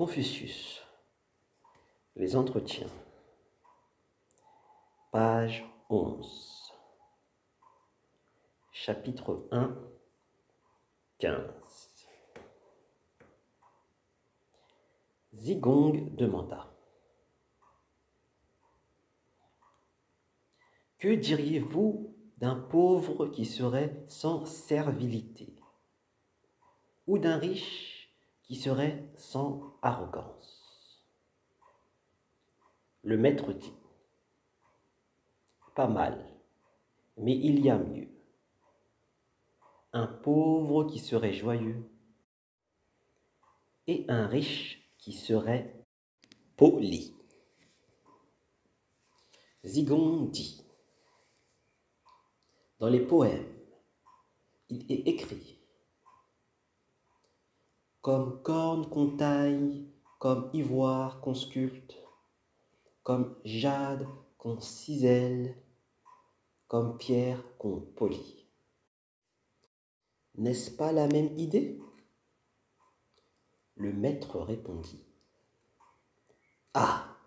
Confucius. Les entretiens. Page 11. Chapitre 1, 15. Zigong demanda: que diriez-vous d'un pauvre qui serait sans servilité, ou d'un riche qui serait sans arrogance? Le maître dit: pas mal, mais il y a mieux. Un pauvre qui serait joyeux et un riche qui serait poli. Zigong dit: dans les poèmes, il est écrit: comme corne qu'on taille, comme ivoire qu'on sculpte, comme jade qu'on cisèle, comme pierre qu'on polit. N'est-ce pas la même idée? Le maître répondit: ah,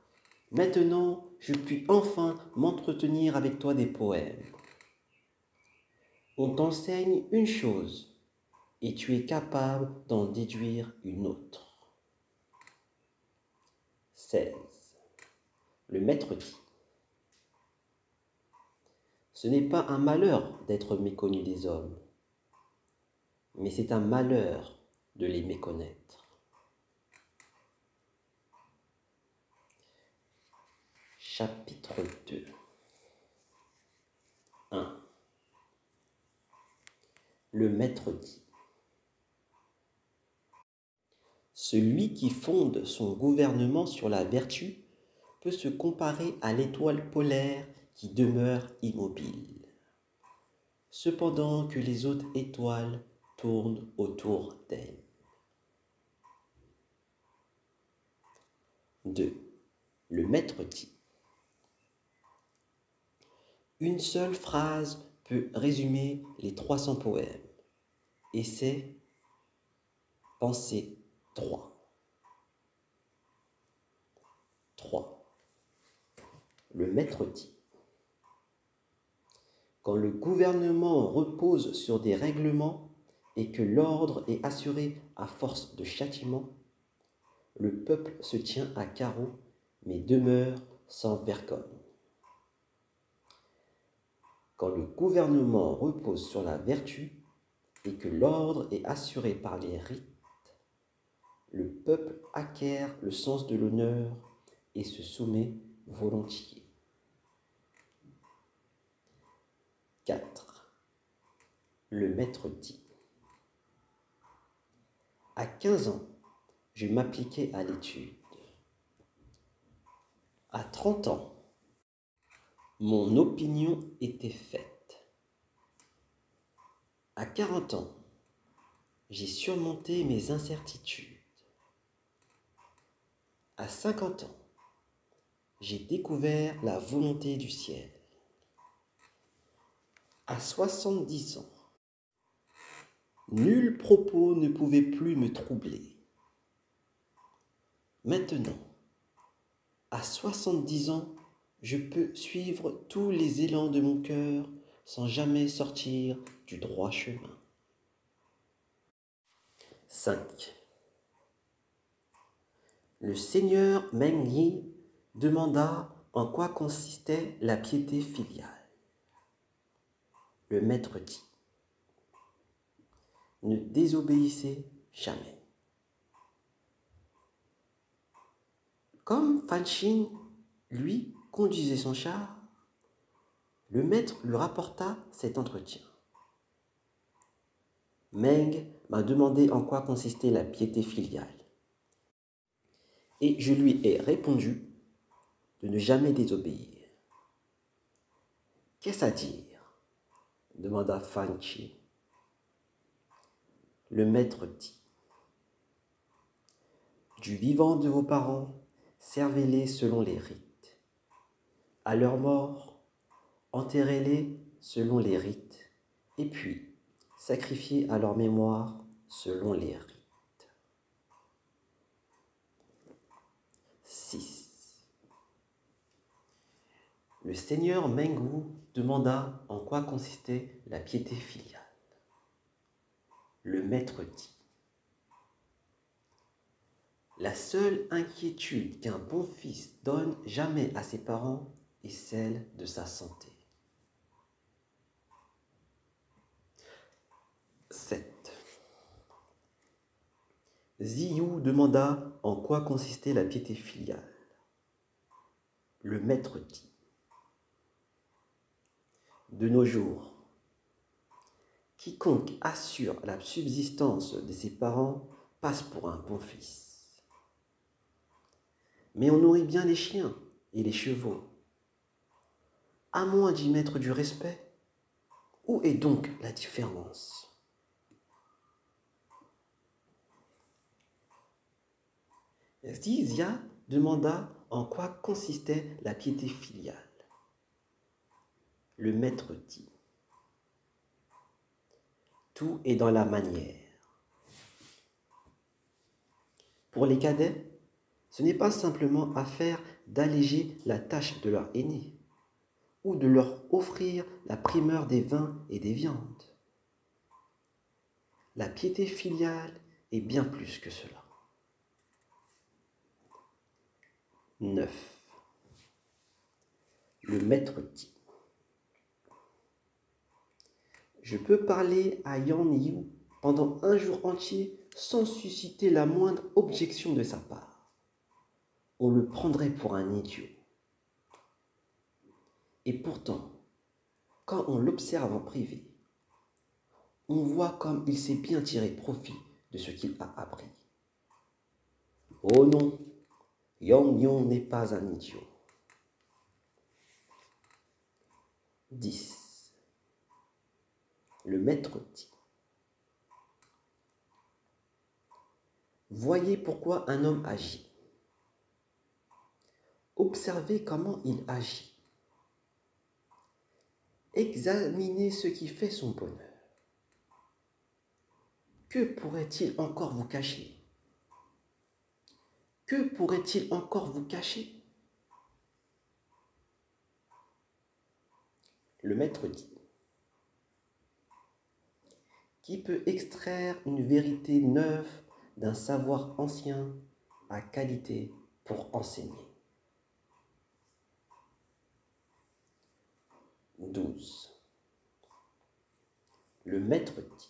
maintenant je puis enfin m'entretenir avec toi des poèmes. On t'enseigne une chose et tu es capable d'en déduire une autre. 16. Le maître dit: ce n'est pas un malheur d'être méconnu des hommes, mais c'est un malheur de les méconnaître. Chapitre 2. 1. Le maître dit: celui qui fonde son gouvernement sur la vertu peut se comparer à l'étoile polaire qui demeure immobile, cependant que les autres étoiles tournent autour d'elle. 2. Le maître dit: une seule phrase peut résumer les 300 poèmes, et c'est penser droit. 3. Le maître dit: quand le gouvernement repose sur des règlements et que l'ordre est assuré à force de châtiments, le peuple se tient à carreau mais demeure sans vergogne. Quand le gouvernement repose sur la vertu et que l'ordre est assuré par les rites, le peuple acquiert le sens de l'honneur et se soumet volontiers. 4. Le maître dit: à 15 ans, je m'appliquais à l'étude. À 30 ans, mon opinion était faite. À 40 ans, j'ai surmonté mes incertitudes. À 50 ans, j'ai découvert la volonté du ciel. À 70 ans, nul propos ne pouvait plus me troubler. Maintenant, à 70 ans, je peux suivre tous les élans de mon cœur sans jamais sortir du droit chemin. 5. Le seigneur Meng Yi demanda en quoi consistait la piété filiale. Le maître dit: ne désobéissez jamais. Comme Fan Xin, lui, conduisait son char, le maître lui rapporta cet entretien. Meng m'a demandé en quoi consistait la piété filiale, et je lui ai répondu de ne jamais désobéir. Qu'est-ce à dire? Demanda Fan Xin. Le maître dit: du vivant de vos parents, servez-les selon les rites. À leur mort, enterrez-les selon les rites, et puis sacrifiez à leur mémoire selon les rites. Le seigneur Mengu demanda en quoi consistait la piété filiale. Le maître dit: la seule inquiétude qu'un bon fils donne jamais à ses parents est celle de sa santé. 7. Ziyu demanda en quoi consistait la piété filiale. Le maître dit: de nos jours, quiconque assure la subsistance de ses parents passe pour un bon fils. Mais on nourrit bien les chiens et les chevaux. À moins d'y mettre du respect, où est donc la différence? Zizia demanda en quoi consistait la piété filiale. Le maître dit: tout est dans la manière. Pour les cadets, ce n'est pas simplement affaire d'alléger la tâche de leur aîné ou de leur offrir la primeur des vins et des viandes. La piété filiale est bien plus que cela. 9. Le maître dit: je peux parler à Yan Yu pendant un jour entier sans susciter la moindre objection de sa part. On le prendrait pour un idiot. Et pourtant, quand on l'observe en privé, on voit comme il sait bien tirer profit de ce qu'il a appris. Oh non, Yang Yu n'est pas un idiot. 10. Le maître dit: voyez pourquoi un homme agit. Observez comment il agit. Examinez ce qui fait son bonheur. Que pourrait-il encore vous cacher? Que pourrait-il encore vous cacher? Le maître dit: qui peut extraire une vérité neuve d'un savoir ancien à qualité pour enseigner? 12. Le maître dit: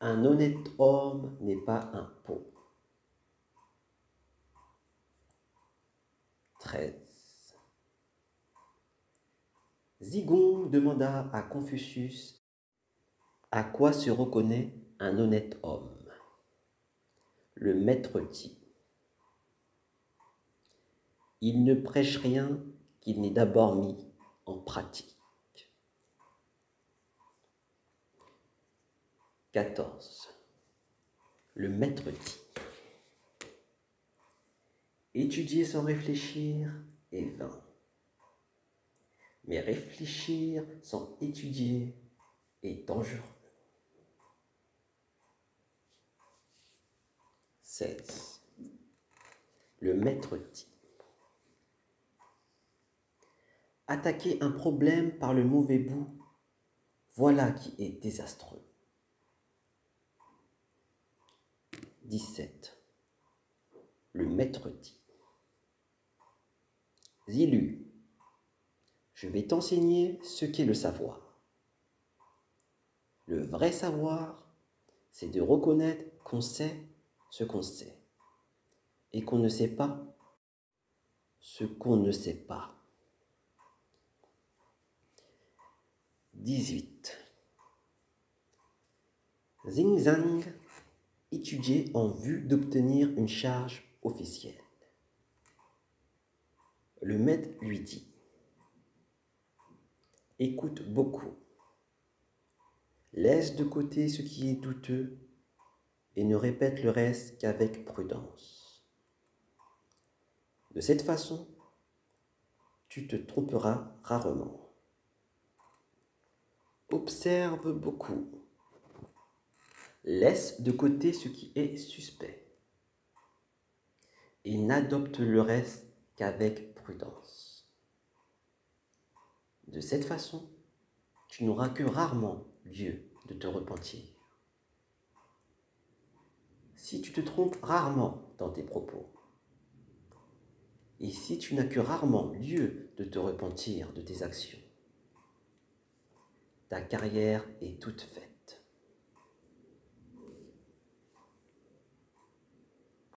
un honnête homme n'est pas un pot. 13. Zigong demanda à Confucius à quoi se reconnaît un honnête homme. Le maître dit: il ne prêche rien qu'il n'ait d'abord mis en pratique. 14. Le maître dit: étudier sans réfléchir est vain. Mais réfléchir sans étudier est dangereux. 16. Le maître dit: attaquer un problème par le mauvais bout, voilà qui est désastreux. 17. Le maître dit: Zilu, je vais t'enseigner ce qu'est le savoir. Le vrai savoir, c'est de reconnaître qu'on sait ce qu'on sait et qu'on ne sait pas ce qu'on ne sait pas. 18. Xingzang étudiait en vue d'obtenir une charge officielle. Le maître lui dit: écoute beaucoup, laisse de côté ce qui est douteux et ne répète le reste qu'avec prudence. De cette façon, tu te tromperas rarement. Observe beaucoup. Laisse de côté ce qui est suspect et n'adopte le reste qu'avec prudence. De cette façon, tu n'auras que rarement lieu de te repentir. Si tu te trompes rarement dans tes propos, et si tu n'as que rarement lieu de te repentir de tes actions, ta carrière est toute faite.